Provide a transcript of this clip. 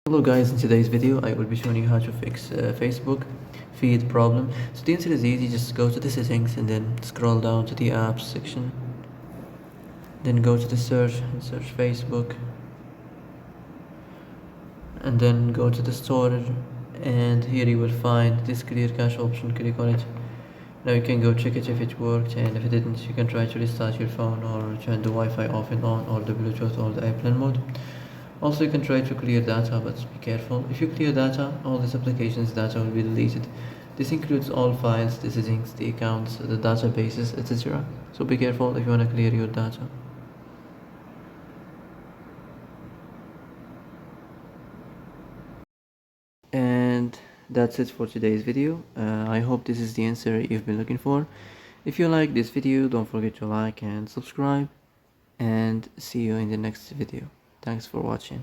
Hello guys, in today's video I will be showing you how to fix Facebook feed problem. So the answer is easy, just go to the settings and then scroll down to the apps section. Then go to the search and search Facebook. And then go to the storage and here you will find this clear cache option, click on it. Now you can go check it if it worked, and if it didn't you can try to restart your phone or turn the Wi-Fi off and on, or the Bluetooth or the airplane mode. Also, you can try to clear data, but be careful. If you clear data, all these applications' data will be deleted. This includes all files, the settings, the accounts, the databases, etc. So be careful if you want to clear your data. And that's it for today's video. I hope this is the answer you've been looking for. If you like this video, don't forget to like and subscribe. And see you in the next video. Thanks for watching.